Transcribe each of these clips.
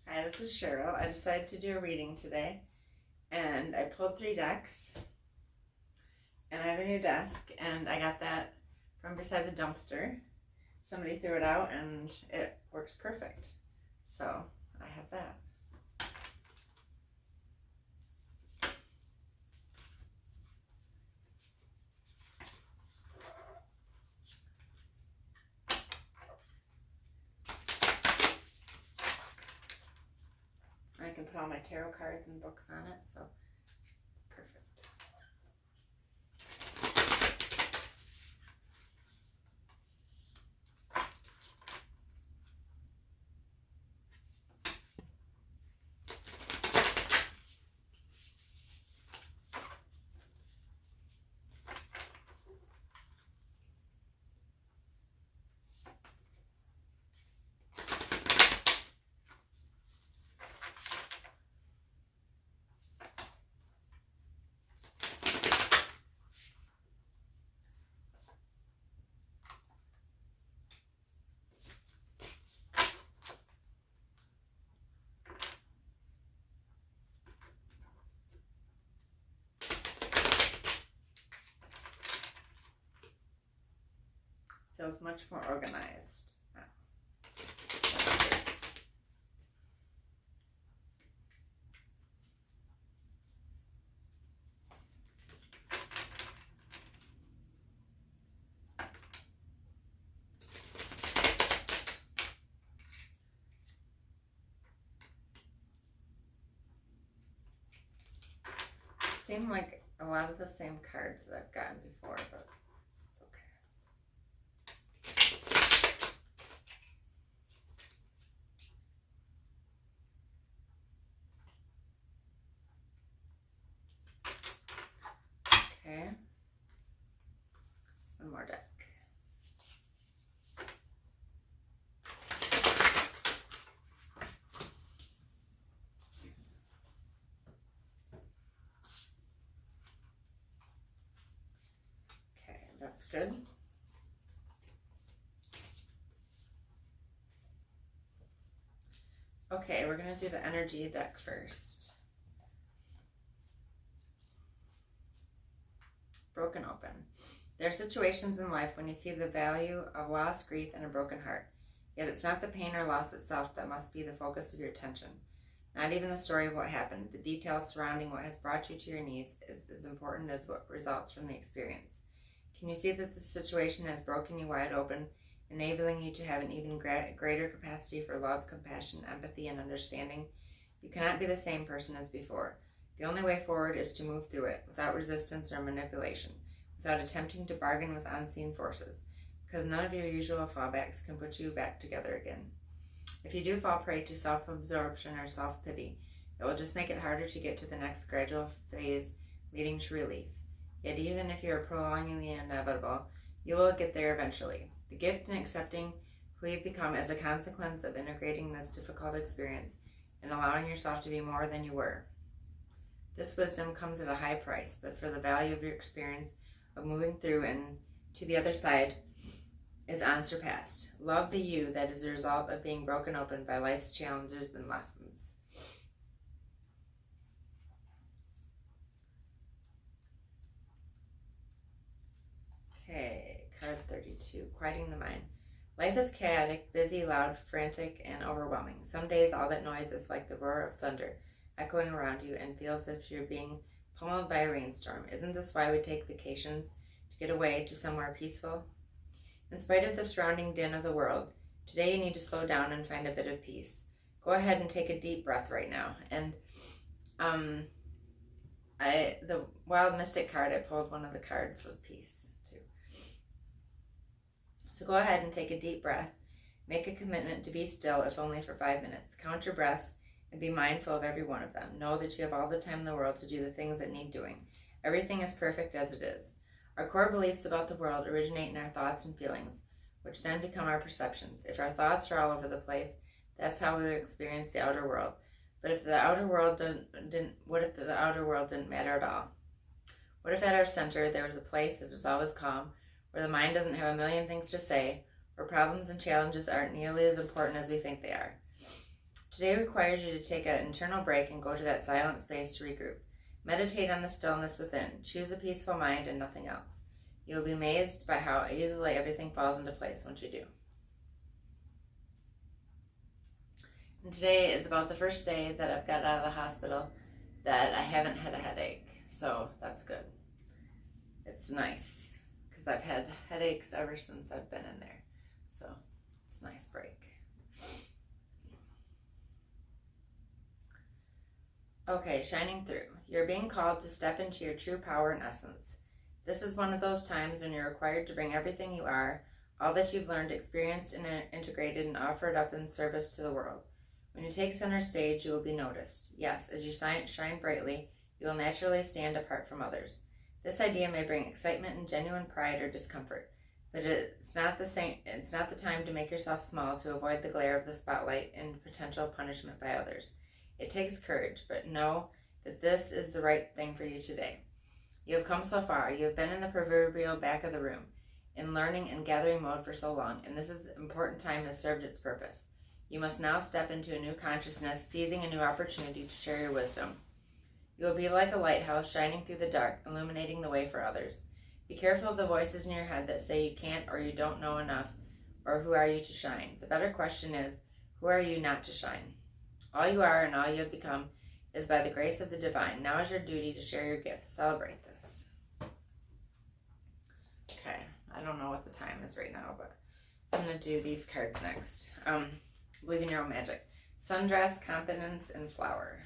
Hi, this is Cheryl. I decided to do a reading today, and I pulled 3 decks, and I have a new desk, and I got that from beside the dumpster. Somebody threw it out, and it works perfect. So I have that. I can put all my tarot cards and books on it, so it's perfect. Feels much more organized. Seem like a lot of the same cards that I've gotten before, but it's okay. Okay. One more deck. Okay, that's good. Okay, we're going to do the energy deck first. Broken open. There are situations in life when you see the value of loss, grief, and a broken heart. Yet it's not the pain or loss itself that must be the focus of your attention. Not even the story of what happened. The details surrounding what has brought you to your knees is as important as what results from the experience. Can you see that the situation has broken you wide open, enabling you to have an even greater capacity for love, compassion, empathy, and understanding? You cannot be the same person as before. The only way forward is to move through it, without resistance or manipulation, without attempting to bargain with unseen forces, because none of your usual fallbacks can put you back together again. If you do fall prey to self-absorption or self-pity, it will just make it harder to get to the next gradual phase leading to relief. Yet even if you are prolonging the inevitable, you will get there eventually. The gift in accepting who you've become as a consequence of integrating this difficult experience and allowing yourself to be more than you were. This wisdom comes at a high price, but for the value of your experience of moving through and to the other side is unsurpassed. Love the you that is the result of being broken open by life's challenges and lessons. Okay, card 32, quieting the mind. Life is chaotic, busy, loud, frantic, and overwhelming. Some days all that noise is like the roar of thunder echoing around you and feels as if you're being pummeled by a rainstorm. Isn't this why we take vacations? To get away to somewhere peaceful? In spite of the surrounding din of the world, today you need to slow down and find a bit of peace. Go ahead and take a deep breath right now. And the Wild Mystic card, I pulled one of the cards with peace too. So go ahead and take a deep breath. Make a commitment to be still, if only for 5 minutes. Count your breaths and be mindful of every one of them. Know that you have all the time in the world to do the things that need doing. Everything is perfect as it is. Our core beliefs about the world originate in our thoughts and feelings, which then become our perceptions. If our thoughts are all over the place, that's how we experience the outer world. But if the outer world what if the outer world didn't matter at all? What if at our center there was a place that is always calm, where the mind doesn't have a million things to say, where problems and challenges aren't nearly as important as we think they are? Today requires you to take an internal break and go to that silent space to regroup. Meditate on the stillness within. Choose a peaceful mind and nothing else. You will be amazed by how easily everything falls into place once you do. And today is about the first day that I've got out of the hospital that I haven't had a headache. So that's good. It's nice because I've had headaches ever since I've been in there. So it's a nice break. Okay, shining through. You're being called to step into your true power and essence. This is one of those times when you're required to bring everything you are, all that you've learned, experienced, and integrated, and offer it up in service to the world. When you take center stage, you will be noticed. Yes, as you shine brightly, you will naturally stand apart from others. This idea may bring excitement and genuine pride or discomfort, but it's not the time to make yourself small to avoid the glare of the spotlight and potential punishment by others. It takes courage, but know that this is the right thing for you today. You have come so far. You have been in the proverbial back of the room, in learning and gathering mode for so long, and this is important time has served its purpose. You must now step into a new consciousness, seizing a new opportunity to share your wisdom. You will be like a lighthouse shining through the dark, illuminating the way for others. Be careful of the voices in your head that say you can't or you don't know enough, or who are you to shine. The better question is, who are you not to shine? All you are and all you have become is by the grace of the divine. Now is your duty to share your gifts. Celebrate this. Okay, I don't know what the time is right now, but I'm going to do these cards next. Believe in your own magic. Sundress, confidence, and flower.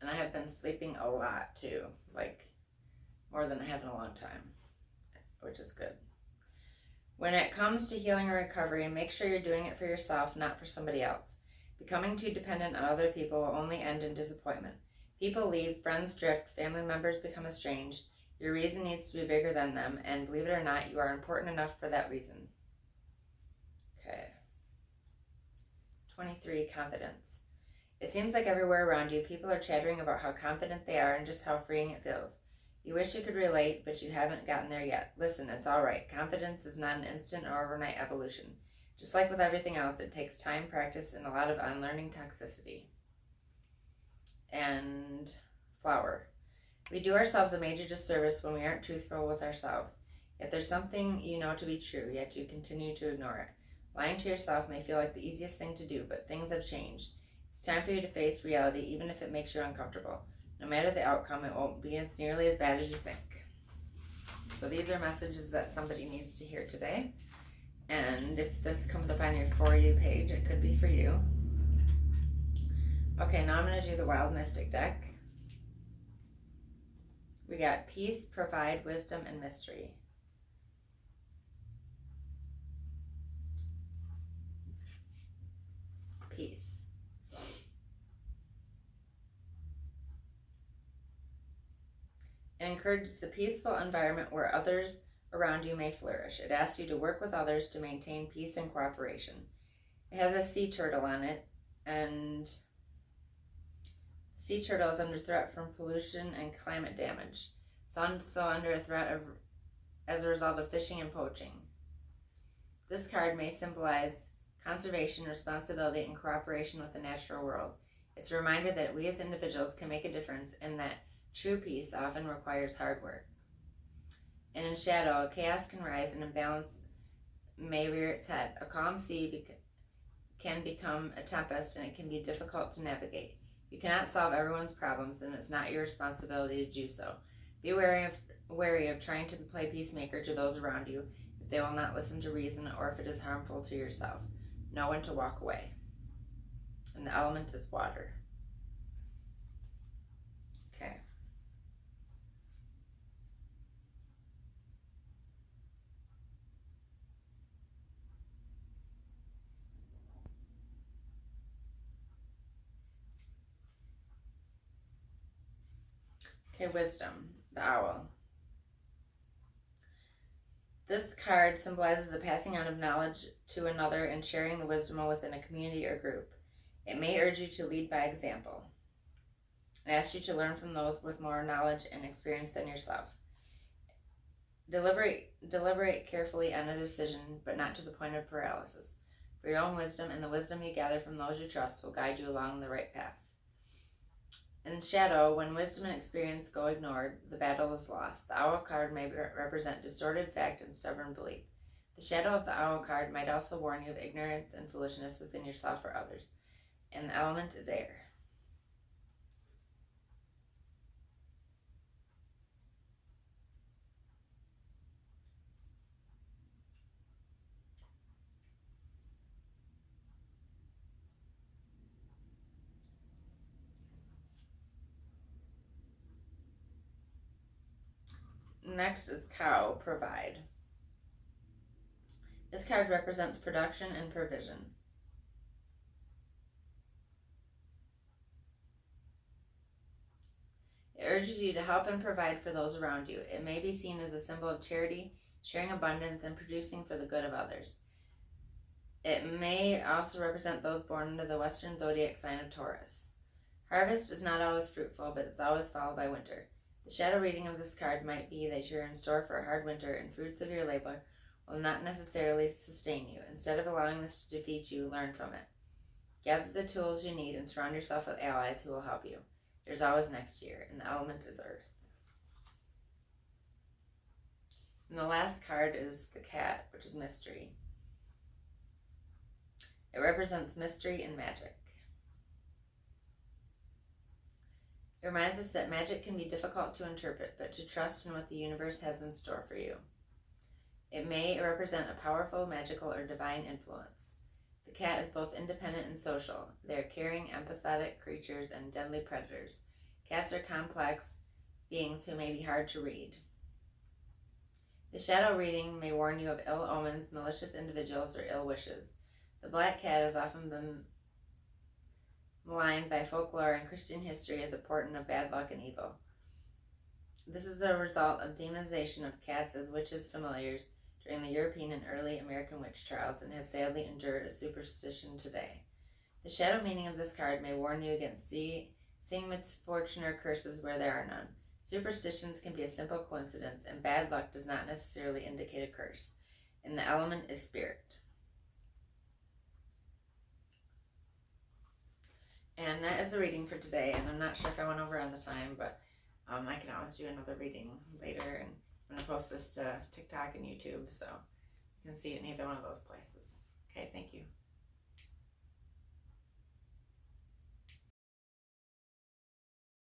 And I have been sleeping a lot too, like more than I have in a long time, which is good. When it comes to healing or recovery, make sure you're doing it for yourself, not for somebody else. Becoming too dependent on other people will only end in disappointment. People leave, friends drift, family members become estranged. Your reason needs to be bigger than them, and believe it or not, you are important enough for that reason. Okay. 23, confidence. It seems like everywhere around you, people are chattering about how confident they are and just how freeing it feels. You wish you could relate, but you haven't gotten there yet. Listen, it's all right. Confidence is not an instant or overnight evolution. Just like with everything else, it takes time, practice, and a lot of unlearning toxicity. And flower. We do ourselves a major disservice when we aren't truthful with ourselves. Yet there's something you know to be true, yet you continue to ignore it. Lying to yourself may feel like the easiest thing to do, but things have changed. It's time for you to face reality, even if it makes you uncomfortable. No matter the outcome, it won't be nearly as bad as you think. So these are messages that somebody needs to hear today. And if this comes up on your For You page, it could be for you. Okay, now I'm going to do the Wild Mystic deck. We got peace, provide, wisdom, and mystery. Peace. It encourages the peaceful environment where others around you may flourish. It asks you to work with others to maintain peace and cooperation. It has a sea turtle on it, and sea turtle is under threat from pollution and climate damage. It's also under a threat as a result of fishing and poaching. This card may symbolize conservation, responsibility, and cooperation with the natural world. It's a reminder that we as individuals can make a difference and that true peace often requires hard work. And in shadow, chaos can rise and imbalance may rear its head. A calm sea can become a tempest, and it can be difficult to navigate. You cannot solve everyone's problems, and it's not your responsibility to do so. Be wary of trying to play peacemaker to those around you if they will not listen to reason or if it is harmful to yourself. Know when to walk away. And the element is water. Okay. Okay, wisdom, the owl. This card symbolizes the passing on of knowledge to another and sharing the wisdom within a community or group. It may urge you to lead by example. and asks you to learn from those with more knowledge and experience than yourself. Deliberate carefully on a decision, but not to the point of paralysis. For your own wisdom and the wisdom you gather from those you trust will guide you along the right path. In shadow, when wisdom and experience go ignored, the battle is lost. The owl card may represent distorted fact and stubborn belief. The shadow of the owl card might also warn you of ignorance and foolishness within yourself or others. And the element is air. Next is cow, provide. This card represents production and provision. It urges you to help and provide for those around you. It may be seen as a symbol of charity, sharing abundance, and producing for the good of others. It may also represent those born under the Western zodiac sign of Taurus. Harvest is not always fruitful, but it's always followed by winter. The shadow reading of this card might be that you're in store for a hard winter and fruits of your labor will not necessarily sustain you. Instead of allowing this to defeat you, learn from it. Gather the tools you need and surround yourself with allies who will help you. There's always next year, and the element is earth. And the last card is the cat, which is mystery. It represents mystery and magic. It reminds us that magic can be difficult to interpret, but to trust in what the universe has in store for you. It may represent a powerful, magical, or divine influence. The cat is both independent and social. They are caring, empathetic creatures and deadly predators. Cats are complex beings who may be hard to read. The shadow reading may warn you of ill omens, malicious individuals, or ill wishes. The black cat has often been maligned by folklore and Christian history as a portent of bad luck and evil. This is a result of demonization of cats as witches' familiars during the European and early American witch trials and has sadly endured a superstition today. The shadow meaning of this card may warn you against seeing misfortune or curses where there are none. Superstitions can be a simple coincidence, and bad luck does not necessarily indicate a curse. And the element is spirit. And that is the reading for today, and I'm not sure if I went over on the time, but I can always do another reading later, and I'm going to post this to TikTok and YouTube, so you can see it in either one of those places. Okay, thank you.